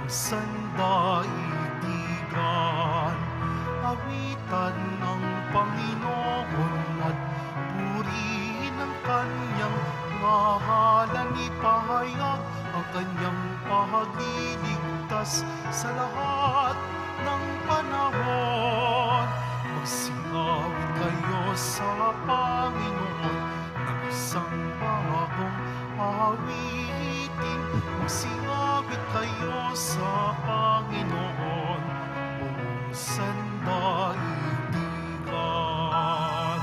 sandaigdigan. Awitan ng Panginoon at purihin ang kanyang ngalan. Ipahayag ang kanyang pagliligtas sa lahat ng panahon. Magsingawit kayo sa Panginoon ng isang bagong awitin. Magsingawit kayo sa Panginoon, buong sandaigdigan.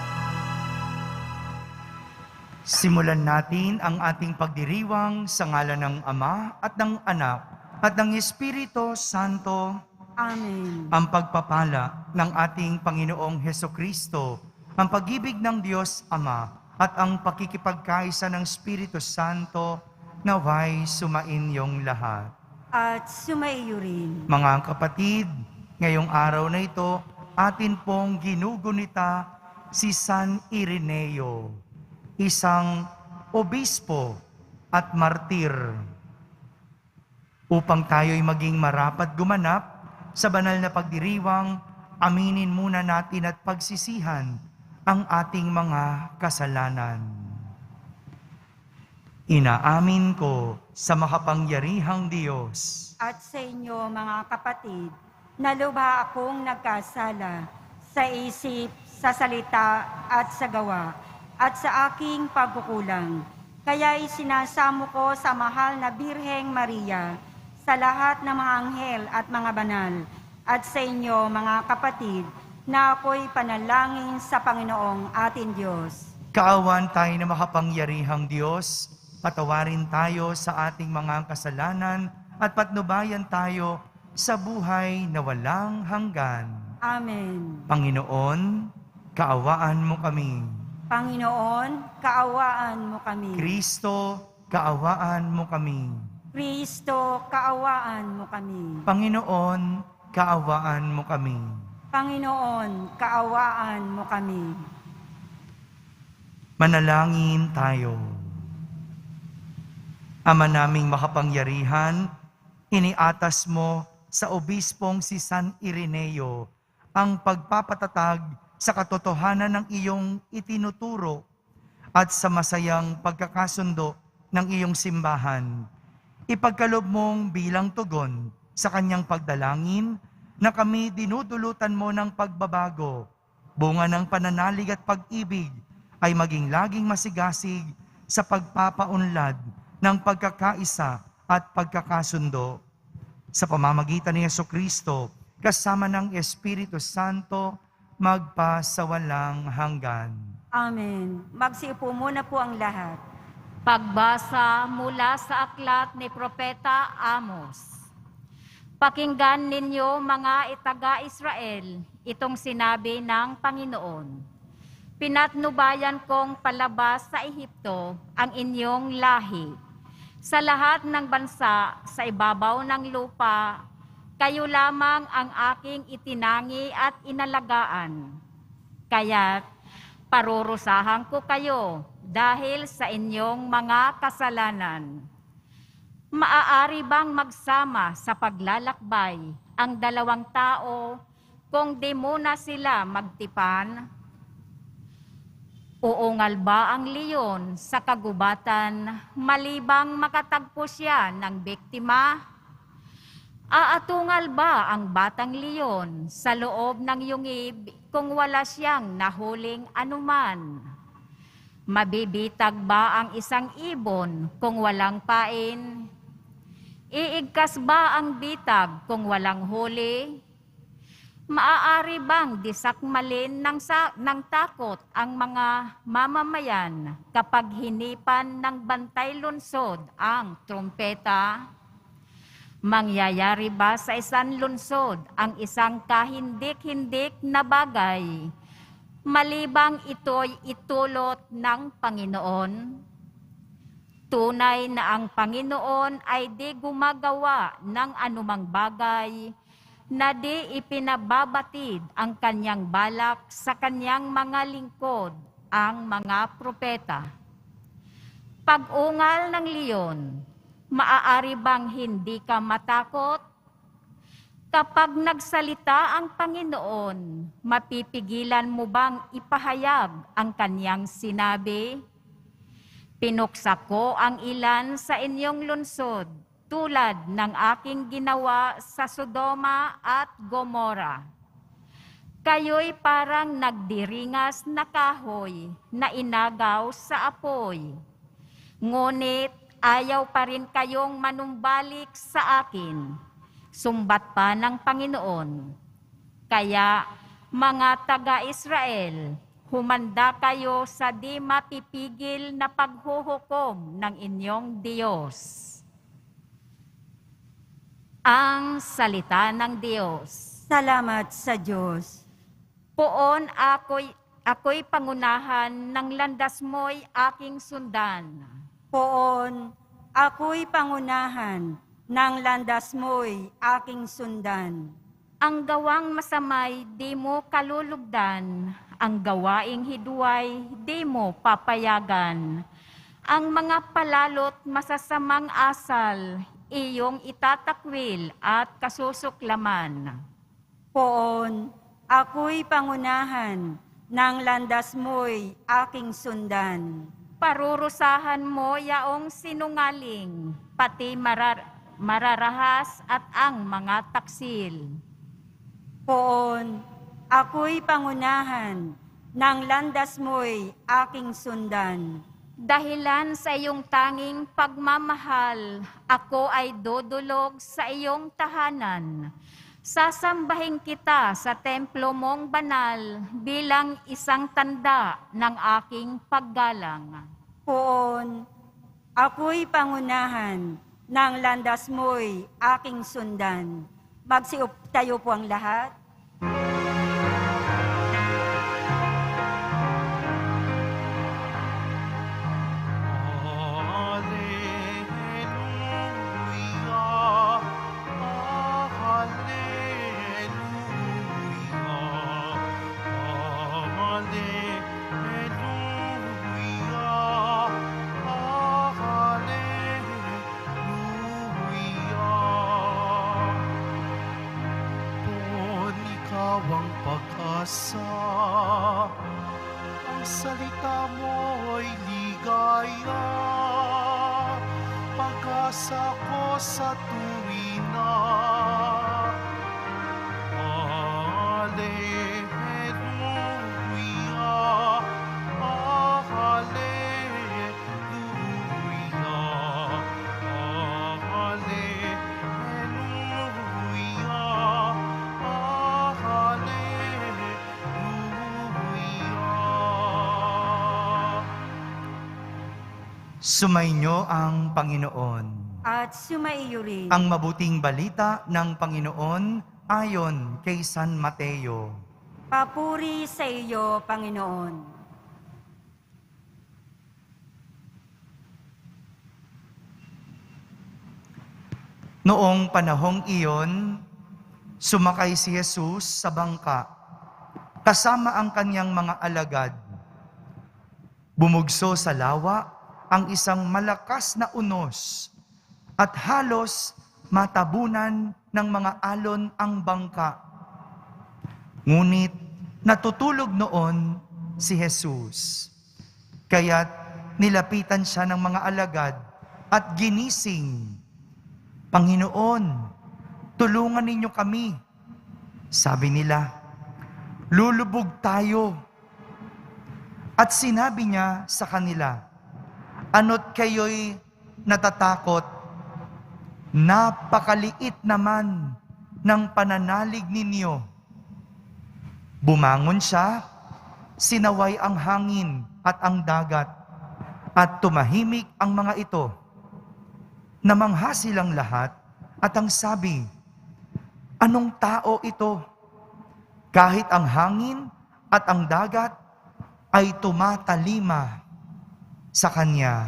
Simulan natin ang ating pagdiriwang sa ngalan ng Ama at ng Anak at ng Espiritu Santo. Amen. Ang pagpapala ng ating Panginoong Hesukristo, ang pag-ibig ng Diyos Ama at ang pakikipagkaisa ng Espiritu Santo naway sumainyong lahat. At sumaiyo rin. Mga kapatid, ngayong araw na ito, atin pong ginugunita si San Ireneo, isang obispo at martir. Upang tayo'y maging marapat gumanap sa banal na pagdiriwang, aminin muna natin at pagsisihan ang ating mga kasalanan. Inaamin ko sa makapangyarihang Diyos At sa inyo, mga kapatid, na lubha akong nagkasala sa isip, sa salita at sa gawa, at sa aking pagkukulang. Kaya'y sinasamo ko sa mahal na Birheng Maria, sa lahat ng mga anghel at mga banal, at sa inyo, mga kapatid, na ako'y panalangin sa Panginoong ating Diyos. Kaawan tayo na makapangyarihang Diyos, patawarin tayo sa ating mga kasalanan at patnubayan tayo sa buhay na walang hanggan. Amen. Panginoon, kaawaan mo kami. Panginoon, kaawaan mo kami. Kristo, kaawaan mo kami. Kristo, kaawaan mo kami. Panginoon, kaawaan mo kami. Panginoon, kaawaan mo kami. Manalangin tayo. Ama naming makapangyarihan, iniatas mo sa obispong si San Ireneo ang pagpapatatag sa katotohanan ng iyong itinuturo at sa masayang pagkakasundo ng iyong simbahan. Ipagkaloob mong bilang tugon sa kanyang pagdalangin na kami dinudulutan mo ng pagbabago, bunga ng pananalig at pag-ibig ay maging laging masigasig sa pagpapaunlad ng pagkakaisa at pagkakasundo. Sa pamamagitan ni Jesucristo, kasama ng Espiritu Santo, magpasawalang hanggan. Amen. Magsiupo muna po ang lahat. Pagbasa mula sa aklat ni Propeta Amos. Pakinggan ninyo mga itaga-Israel, itong sinabi ng Panginoon. Pinatnubayan kong palabas sa Ehipto ang inyong lahi. Sa lahat ng bansa, sa ibabaw ng lupa, kayo lamang ang aking itinangi at inalagaan. Kaya't parurusahan ko kayo dahil sa inyong mga kasalanan. Maaari bang magsama sa paglalakbay ang dalawang tao kung di muna sila magtipan? Uungal ba ang leon sa kagubatan malibang makatagpo siya ng biktima? Aatungal ba ang batang leon sa loob ng yungib kung wala siyang nahuling anuman? Mabibitag ba ang isang ibon kung walang pain? Iigkas ba ang bitag kung walang huli? Maaari bang disakmalin ng takot ang mga mamamayan kapag hinipan ng bantay lunsod ang trumpeta? Mangyayari ba sa isang lunsod ang isang kahindik-hindik na bagay, malibang ito'y itulot ng Panginoon? Tunay na ang Panginoon ay di gumagawa ng anumang bagay na di ipinababatid ang kanyang balak sa kanyang mga lingkod, ang mga propeta. Pag-ungal ng leon, maaari bang hindi ka matakot? Kapag nagsalita ang Panginoon, mapipigilan mo bang ipahayag ang kanyang sinabi? Pinuksa ko ang ilan sa inyong lungsod, tulad ng aking ginawa sa Sodoma at Gomora. Kayo'y parang nagdiringas na kahoy na inagaw sa apoy. Ngunit ayaw pa rin kayong manumbalik sa akin. Sumbat pa ng Panginoon. Kaya, mga taga-Israel, humanda kayo sa di mapipigil na paghuhukom ng inyong Diyos. Ang salita ng Diyos. Salamat sa Diyos. Poon ako'y pangunahan ng landas mo'y aking sundan. Poon, ako'y pangunahan ng landas mo'y aking sundan. Ang gawang masamay di mo kalulugdan, ang gawaing hiduay di mo papayagan. Ang mga palalot masasamang asal, iyong itatakwil at kasusuklaman. Poon, ako'y pangunahan ng landas mo'y aking sundan. Parurusahan mo yaong sinungaling, pati mararahas at ang mga taksil. Poon, ako'y pangunahan ng landas mo'y aking sundan. Dahilan sa iyong tanging pagmamahal, ako ay dudulog sa iyong tahanan. Sasambahin kita sa templo mong banal bilang isang tanda ng aking paggalang. Poon, ako'y pangunahan ng landas mo'y aking sundan. Magsiup tayo po ang lahat. Ang pag-asa, ang salita mo'y ligaya, pag-asa ko sa tuwina. Hallelujah, hallelujah, Sumainyo ang Panginoon. At sumaiyo rin. Ang mabuting balita ng Panginoon ayon kay San Mateo. Papuri sa iyo, Panginoon. Noong panahong iyon, sumakay si Jesus sa bangka, kasama ang kanyang mga alagad. Bumugso sa lawa ang isang malakas na unos at halos matabunan ng mga alon ang bangka. Ngunit natutulog noon si Jesus. Kaya't nilapitan siya ng mga alagad at ginising. Panginoon, tulungan ninyo kami. Sabi nila, lulubog tayo. At sinabi niya sa kanila, ano't kayo'y natatakot? Napakaliit naman ng pananalig ninyo. Bumangon siya, sinaway ang hangin at ang dagat, at tumahimik ang mga ito. Namangha silang lahat at ang sabi, anong tao ito? Kahit ang hangin at ang dagat ay tumatalima sa Kanya.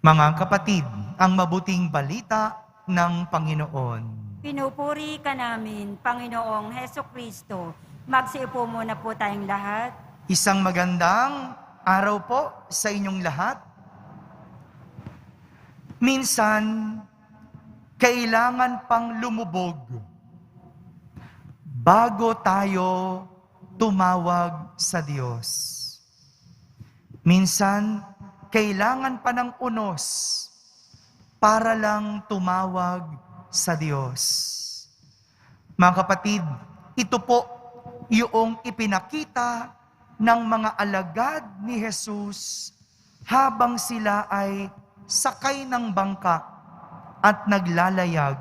Mga kapatid, ang mabuting balita ng Panginoon. Pinupuri ka namin, Panginoong Hesukristo. Magsiupo muna po tayong lahat. Isang magandang araw po sa inyong lahat. Minsan, kailangan pang lumubog bago tayo tumawag sa Diyos. Minsan, kailangan pa ng unos para lang tumawag sa Diyos. Mga kapatid, ito po yung ipinakita ng mga alagad ni Jesus habang sila ay sakay ng bangka at naglalayag.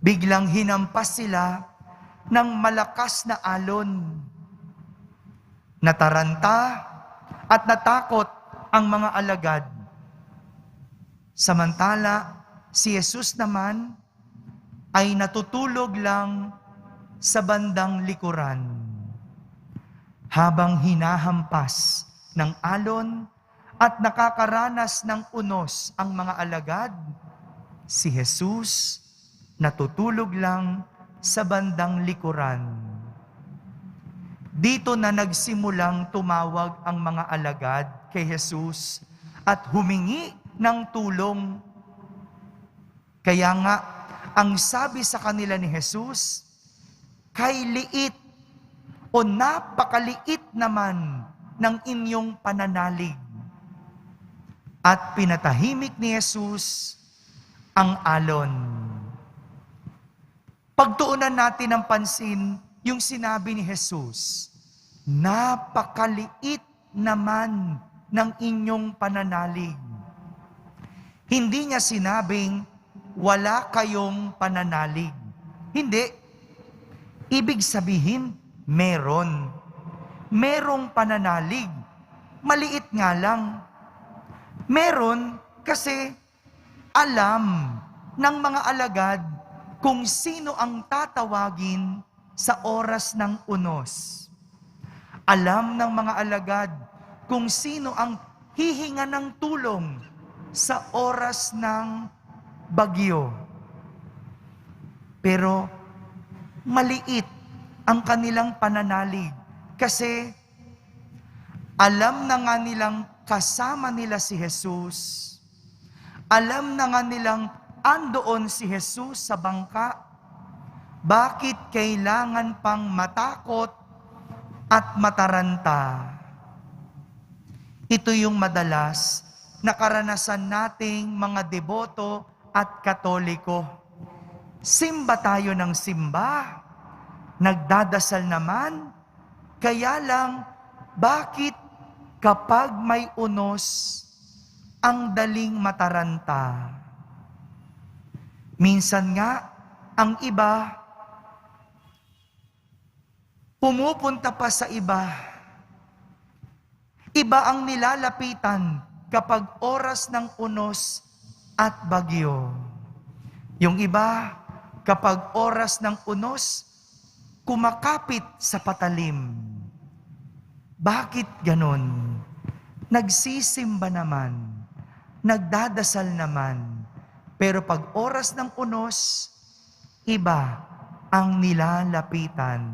Biglang hinampas sila ng malakas na alon. Nataranta at natakot ang mga alagad. Samantala, si Jesus naman ay natutulog lang sa bandang likuran. Habang hinahampas ng alon at nakakaranas ng unos ang mga alagad, si Jesus natutulog lang sa bandang likuran. Dito na nagsimulang tumawag ang mga alagad kay Jesus at humingi ng tulong. Kaya nga, ang sabi sa kanila ni Jesus, "Kay liit o napakaliit naman ng inyong pananalig." At pinatahimik ni Jesus ang alon. Pagtuunan natin ng pansin yung sinabi ni Jesus, "Napakaliit naman ng inyong pananalig." Hindi niya sinabing, wala kayong pananalig. Hindi. Ibig sabihin, meron. Merong pananalig. Maliit nga lang. Meron kasi alam ng mga alagad kung sino ang tatawagin sa oras ng unos. Alam ng mga alagad kung sino ang hihinga ng tulong sa oras ng bagyo. Pero maliit ang kanilang pananalig kasi alam na nga nilang kasama nila si Jesus. Alam na nga nilang andoon si Jesus sa bangka. Bakit kailangan pang matakot at mataranta? Ito yung madalas na karanasan nating mga deboto at Katoliko. Simba tayo ng simba, nagdadasal naman, kaya lang bakit kapag may unos, ang daling mataranta? Minsan nga, ang iba, pumupunta pa sa iba. Iba ang nilalapitan kapag oras ng unos at bagyo. Yung iba, kapag oras ng unos, kumakapit sa patalim. Bakit ganon? Nagsisimba naman, nagdadasal naman, pero pag oras ng unos, iba ang nilalapitan.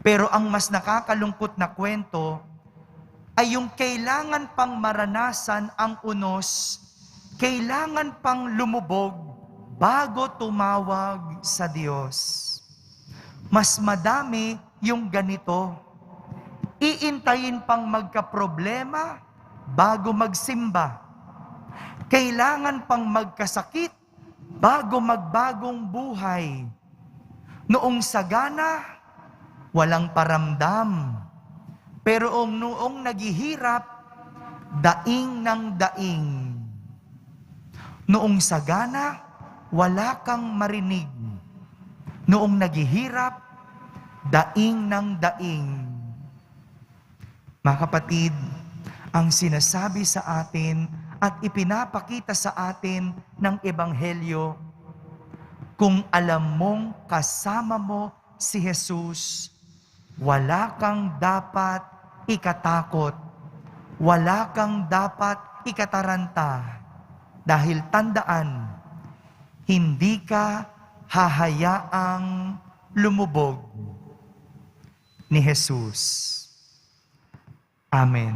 Pero ang mas nakakalungkot na kwento ay yung kailangan pang maranasan ang unos, kailangan pang lumubog bago tumawag sa Diyos. Mas madami yung ganito. Iintayin pang magkaproblema bago magsimba. Kailangan pang magkasakit bago magbagong buhay. Noong sagana, walang paramdam. Pero noong naghihirap, daing ng daing. Noong sagana, wala kang marinig. Noong naghihirap, daing ng daing. Mga kapatid, ang sinasabi sa atin at ipinapakita sa atin ng Ebanghelyo, kung alam mong kasama mo si Jesus, wala kang dapat ikatakot, wala kang dapat ikataranta, dahil tandaan, hindi ka hahayaang lumubog ni Jesus. Amen.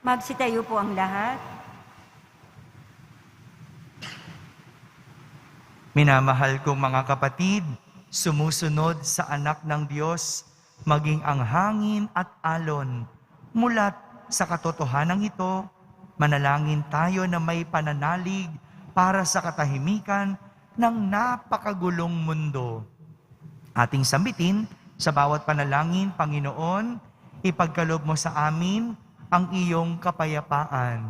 Magsitayo po ang lahat. Minamahal kong mga kapatid, sumusunod sa anak ng Diyos, maging ang hangin at alon. Mulat sa katotohanan ito, manalangin tayo na may pananalig para sa katahimikan ng napakagulong mundo. Ating sambitin sa bawat panalangin, Panginoon, ipagkaloob mo sa amin ang iyong kapayapaan.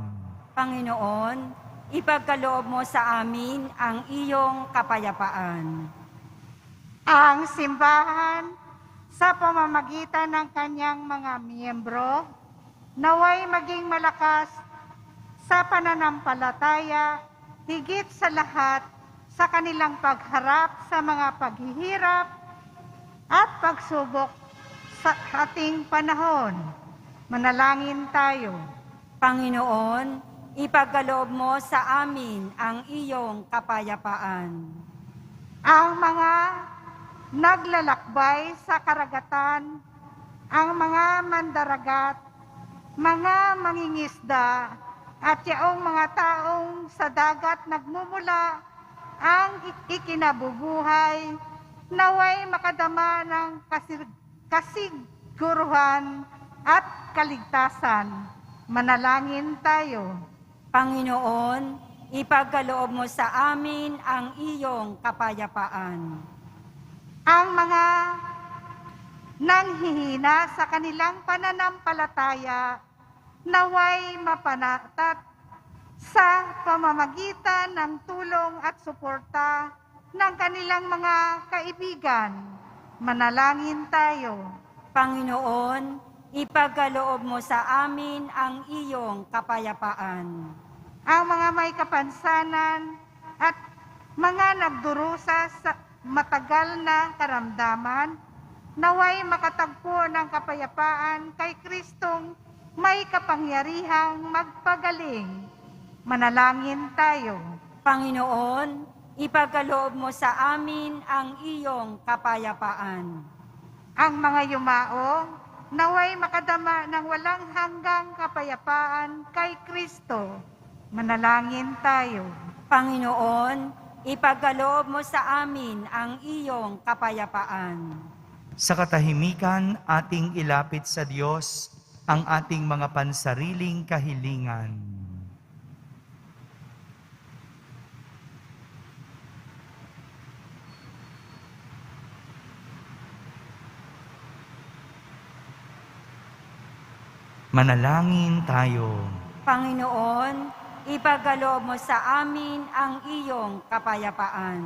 Panginoon, ipagkaloob mo sa amin ang iyong kapayapaan. Ang simbahan sa pamamagitan ng kanyang mga miyembro naway maging malakas sa pananampalataya, higit sa lahat sa kanilang pagharap sa mga paghihirap at pagsubok sa ating panahon. Manalangin tayo. Panginoon, ipagkaloob mo sa amin ang iyong kapayapaan. Ang mga naglalakbay sa karagatan, ang mga mandaragat, mga mangingisda, at yaong mga taong sa dagat nagmumula ang ikinabubuhay, naway makadama ng kasiguruhan at kaligtasan. Manalangin tayo. Panginoon, ipagkaloob mo sa amin ang iyong kapayapaan. Ang mga nanghihina sa kanilang pananampalataya, naway mapanatat sa pamamagitan ng tulong at suporta ng kanilang mga kaibigan. Manalangin tayo. Panginoon, ipagkaloob mo sa amin ang iyong kapayapaan. Ang mga may kapansanan at mga nagdurusa sa matagal na karamdaman, naway makatagpo ng kapayapaan kay Kristong may kapangyarihang magpagaling. Manalangin tayo. Panginoon, ipagkaloob mo sa amin ang iyong kapayapaan. Ang mga yumao, naway makadama ng walang hanggang kapayapaan kay Kristo. Manalangin tayo. Panginoon, ipagkaloob mo sa amin ang iyong kapayapaan. Sa katahimikan, ating ilapit sa Diyos ang ating mga pansariling kahilingan. Manalangin tayo. Panginoon, ipagkaloob mo sa amin ang iyong kapayapaan.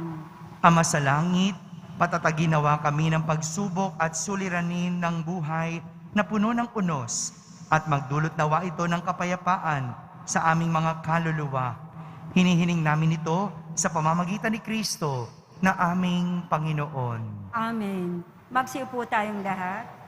Ama sa langit, patatagin nawa kami ng pagsubok at suliranin ng buhay na puno ng unos at magdulot nawa ito ng kapayapaan sa aming mga kaluluwa. Hinihiling namin ito sa pamamagitan ni Kristo na aming Panginoon. Amen. Magsiupo tayong lahat.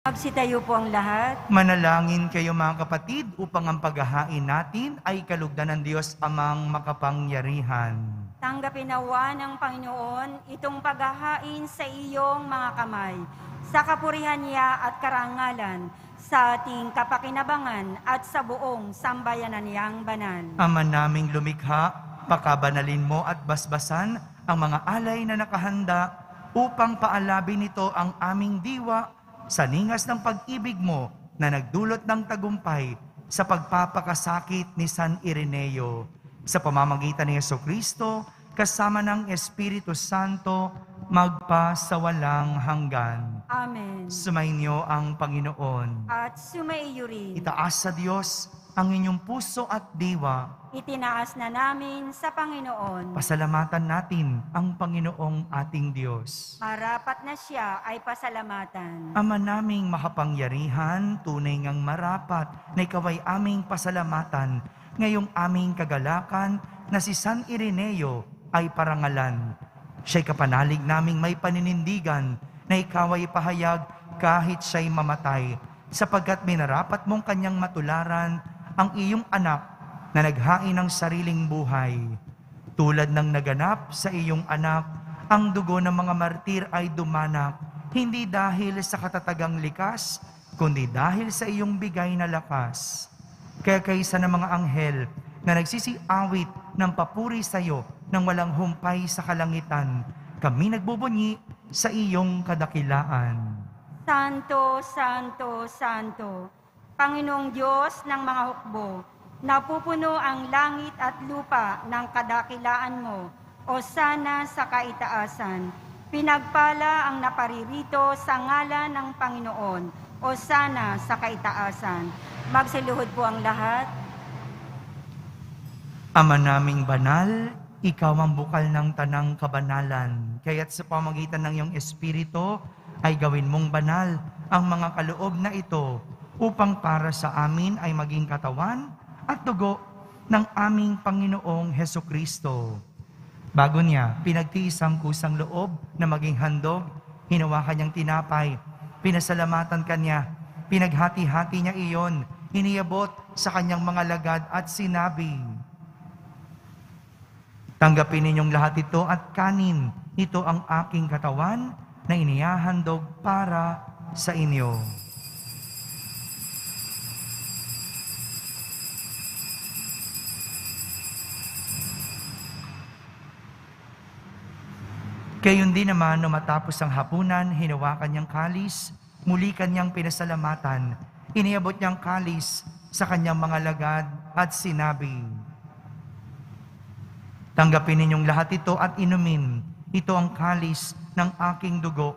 Magsitayo po ang lahat. Manalangin kayo mga kapatid upang ang paghahain natin ay kalugdan ng Diyos amang makapangyarihan. Tanggapin nawa ng Panginoon itong paghahain sa iyong mga kamay, sa kapurihan niya at karangalan, sa ating kapakinabangan at sa buong sambayanan niyang banal. Ama naming lumikha, pakabanalin mo at basbasan ang mga alay na nakahanda upang paalabin nito ang aming diwa sa ningas ng pag-ibig mo na nagdulot ng tagumpay sa pagpapakasakit ni San Ireneo. Sa pamamagitan ni Jesucristo, kasama ng Espiritu Santo, magpasawalang hanggan. Amen. Sumainyo ang Panginoon. At sumaiyo rin. Itaas sa Diyos ang inyong puso at diwa. Itinaas na namin sa Panginoon. Pasalamatan natin ang Panginoong ating Diyos. Marapat na siya ay pasalamatan. Ama naming makapangyarihan, tunay ngang marapat na ikaw ay aming pasalamatan. Ngayong aming kagalakan na si San Ireneo ay parangalan. Siya'y kapanalig naming may paninindigan na ikaw ay pahayag kahit siya'y mamatay, sapagkat minarapat mong kanyang matularan ang iyong anak na naghain ng sariling buhay. Tulad ng naganap sa iyong anak, ang dugo ng mga martir ay dumanak, hindi dahil sa katatagang likas, kundi dahil sa iyong bigay na lakas. Kaya kaysa ng mga anghel na nagsisiawit ng papuri sa iyo nang walang humpay sa kalangitan, kami nagbubunyi sa iyong kadakilaan. Santo, Santo, Santo, Panginoong Diyos ng mga hukbo, napupuno ang langit at lupa ng kadakilaan mo, o sana sa kaitaasan. Pinagpala ang naparirito sa ngalan ng Panginoon, o sana sa kaitaasan. Magsiluhod po ang lahat. Ama naming banal, ikaw ang bukal ng tanang kabanalan. Kaya't sa pamagitan ng iyong Espiritu, ay gawin mong banal ang mga kaloob na ito upang para sa amin ay maging katawan at dugo ng aming Panginoong Hesukristo. Bago niya, pinagtiis ang kusang loob na maging handog, hinawakan niyang tinapay, pinasalamatan kanya, pinaghati-hati niya iyon, iniabot sa kanyang mga lagad at sinabi, "Tanggapin ninyong lahat ito at kanin, ito ang aking katawan na inihahandog para sa inyo." Gayon din naman, nung matapos ang hapunan, hinawakan niyang kalis, muli kanyang pinasalamatan, iniabot niyang kalis sa kanyang mga lagad at sinabi, "Tanggapin ninyong lahat ito at inumin, ito ang kalis ng aking dugo,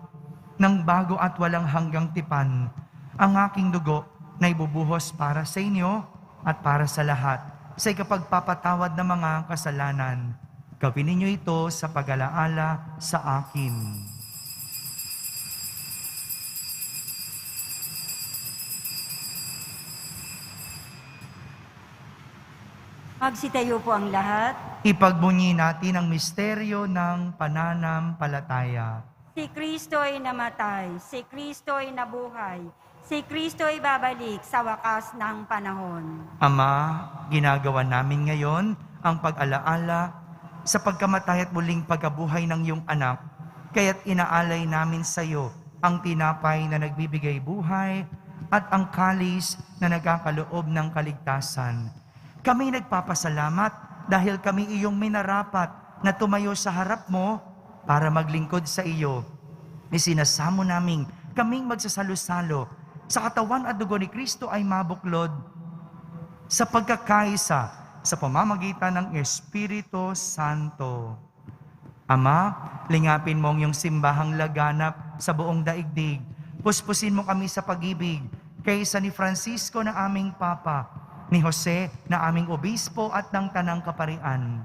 ng bago at walang hanggang tipan, ang aking dugo na ibubuhos para sa inyo at para sa lahat, sa ikapagpapatawad ng mga kasalanan. Gawin ninyo ito sa pag-alaala sa akin." Magsitayo po ang lahat. Ipagbunyi natin ang misteryo ng pananampalataya. Si Kristo ay namatay, si Kristo ay nabuhay, si Kristo ay babalik sa wakas ng panahon. Ama, ginagawa namin ngayon ang pag-alaala sa pagkamatay at muling pagkabuhay ng iyong anak, kaya't inaalay namin sa iyo ang tinapay na nagbibigay buhay at ang kalis na nagkakaloob ng kaligtasan. Kami nagpapasalamat dahil kami iyong minarapat na tumayo sa harap mo para maglingkod sa iyo. Isinasamo namin kaming magsasalo-salo sa katawan at dugo ni Kristo ay mabuklod sa pagkakaisa sa pamamagitan ng Espiritu Santo. Ama, lingapin mo ang iyong simbahang laganap sa buong daigdig. Puspusin mo kami sa pag-ibig kaysa ni Francisco na aming Papa, ni Jose na aming Obispo at ng Tanang Kaparian.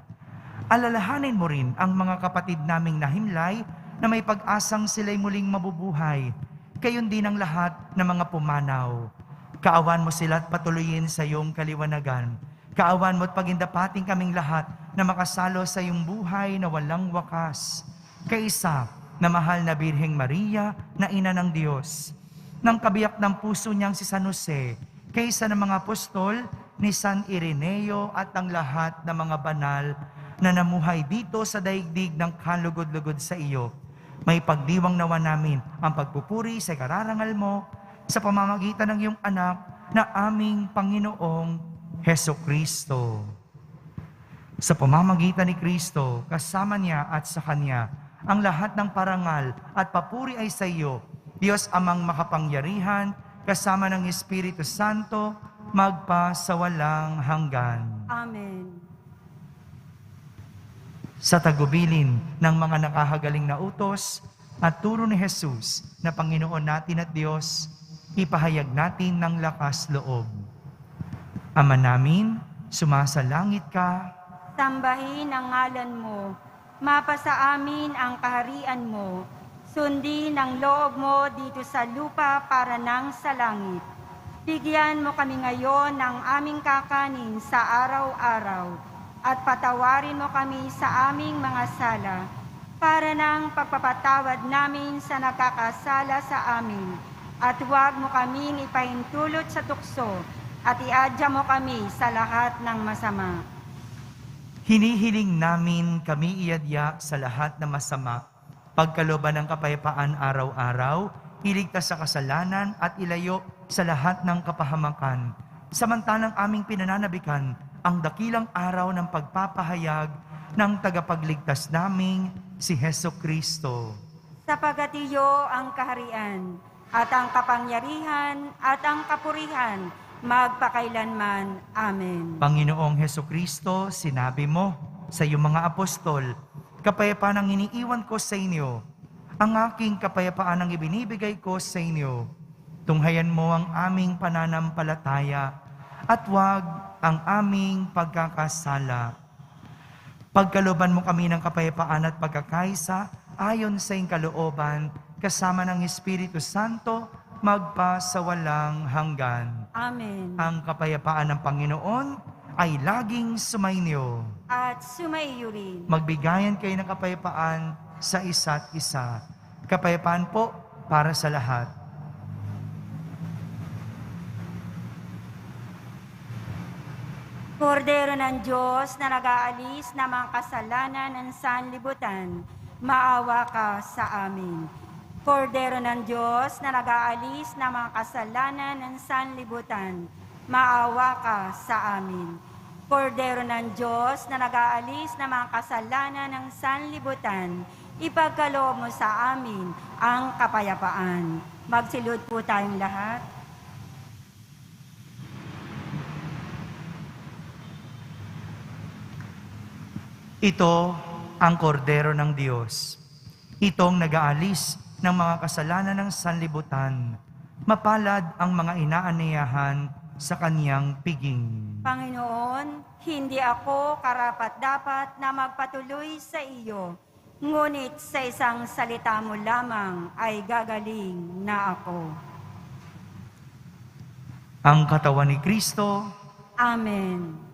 Alalahanin mo rin ang mga kapatid naming nahimlay na may pag-asang sila'y muling mabubuhay. Gayon din ang lahat ng mga pumanaw. Kaawan mo sila at patuloyin sa iyong kaliwanagan. Kaawan mo at pagindapating kaming lahat na makasalo sa iyong buhay na walang wakas. Kaisa na mahal na Birheng Maria na Ina ng Diyos, ng kabiyak ng puso niyang si San Jose, kaysa ng mga apostol ni San Ireneo at ang lahat ng mga banal na namuhay dito sa daigdig ng kalugod-lugod sa iyo. May pagdiwang nawa namin ang pagpupuri sa kararangal mo sa pamamagitan ng iyong anak na aming Panginoong Hesukristo. Sa pamamagitan ni Kristo, kasama niya at sa Kanya, ang lahat ng parangal at papuri ay sa iyo, Diyos Amang makapangyarihan, kasama ng Espiritu Santo, magpa sa walang hanggan. Amen. Sa tagubilin ng mga nakahagaling na utos at turo ni Jesus na Panginoon natin at Diyos, ipahayag natin ng lakas loob. Ama namin, sumasalangit ka, Sambahin ang ngalan mo, mapasa amin ang kaharian mo, sundin ang loob mo dito sa lupa para nang sa langit. Bigyan mo kami ngayon ng aming kakanin sa araw-araw, at patawarin mo kami sa aming mga sala, para nang pagpapatawad namin sa nakakasala sa amin. At huwag mo kaming ipahintulot sa tukso, at iadya mo kami sa lahat ng masama. hinihiling namin kami iadya sa lahat ng masama, pagkalooban ng kapayapaan araw-araw, iligtas sa kasalanan at ilayo sa lahat ng kapahamakan. Samantalang aming pinananabikan ang dakilang araw ng pagpapahayag ng tagapagligtas naming si Heso Kristo. Sapagat iyo ang kaharian, at ang kapangyarihan, at ang kapurihan, magpakailanman. Amen. Panginoong Heso Kristo, sinabi mo sa iyong mga apostol, kapayapaan ang iniiwan ko sa inyo, ang aking kapayapaan ang ibinibigay ko sa inyo. Tunghayan mo ang aming pananampalataya at huwag ang aming pagkakasala. Pagkalooban mo kami ng kapayapaan at pagkakaisa ayon sa iyong kalooban, kasama ng Espiritu Santo, magpa sa walang hanggan. Amen. Ang kapayapaan ng Panginoon ay laging sumainyo. At sumaiyo rin. Magbigayan kayo ng kapayapaan sa isa't isa. Kapayapaan po para sa lahat. Kordero ng Diyos na nag-aalis ng mga kasalanan ng sanlibutan, maawa ka sa amin. Kordero ng Diyos na nag-aalis ng mga kasalanan ng sanlibutan, maawa ka sa amin. Kordero ng Diyos na nag-aalis ng mga kasalanan ng sanlibutan, ipagkaloob mo sa amin ang kapayapaan. Magsilod po tayong lahat. Ito ang kordero ng Diyos. Itong nag-aalis ng mga kasalanan ng sanlibutan. Mapalad ang mga inaaniyahan sa kaniyang piging. Panginoon, hindi ako karapat-dapat na magpatuloy sa iyo, ngunit sa isang salita mo lamang ay gagaling na ako. Ang katawan ni Kristo. Amen.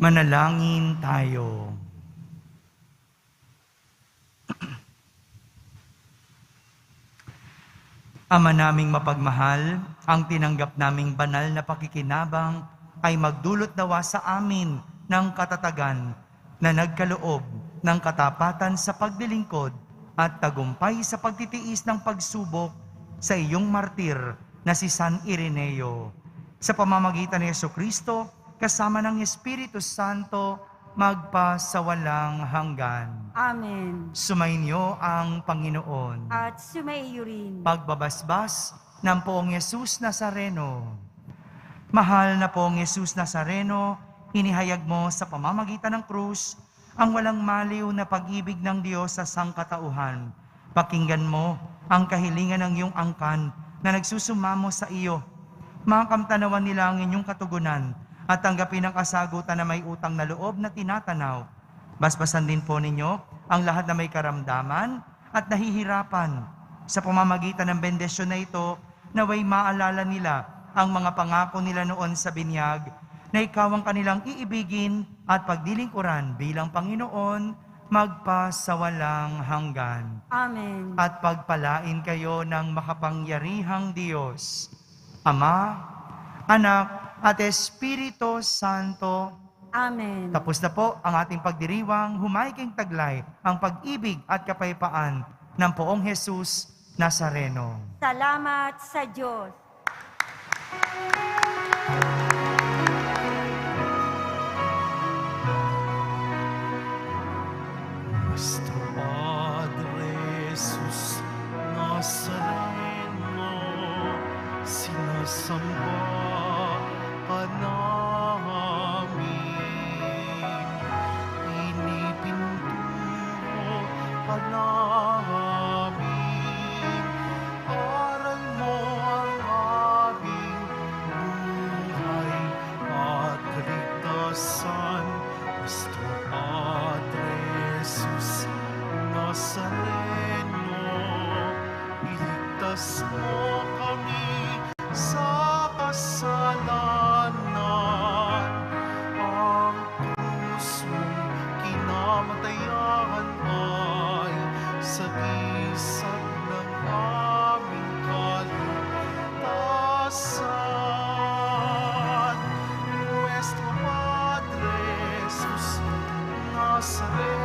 Manalangin tayo. Ama naming mapagmahal, ang tinanggap naming banal na pakikinabang ay magdulot nawa sa amin ng katatagan na nagkaloob ng katapatan sa paglilingkod at tagumpay sa pagtitiis ng pagsubok sa iyong martir na si San Ireneo. Sa pamamagitan ni Jesucristo, kasama ng Espiritu Santo, magpasawalang hanggan. Amen. Sumainyo ang Panginoon. At sumaiyo rin. Pagbabasbas ng Poong Yesus Nazareno. Mahal na Poong Yesus Nazareno, inihayag mo sa pamamagitan ng krus ang walang maliw na pag-ibig ng Diyos sa sangkatauhan. Pakinggan mo ang kahilingan ng iyong angkan na nagsusumamo sa iyo. Makamtanawan nila ang inyong katugunan at tanggapin ang kasagutan na may utang na loob na tinatanaw. Basbasan din po ninyo ang lahat na may karamdaman at nahihirapan. Sa pamamagitan ng bendisyon na ito, naway maalala nila ang mga pangako nila noon sa binyag na ikaw ang kanilang iibigin at pagdilingkuran bilang Panginoon magpasawalang hanggan. Amen. At pagpalain kayo ng makapangyarihang Diyos, Ama, Anak, at Espiritu Santo. Amen. Tapos na po ang ating pagdiriwang, humayiking taglay ang pag-ibig at kapayapaan ng Poong Jesus Nazareno. Salamat sa Diyos. Nuestro Padre Jesus Nazareno, sinasamba ka namin, pinipintuho ka namin, aral mo ang aming buhay at kaligtasan. Nuestro Padre Jesus Nazareno, iligtas mo kami sa kasalanan. Ang krus mong kinamatayan ay sagisag ng aming kaligtasan. Nuestro Padre Jesus Nazareno,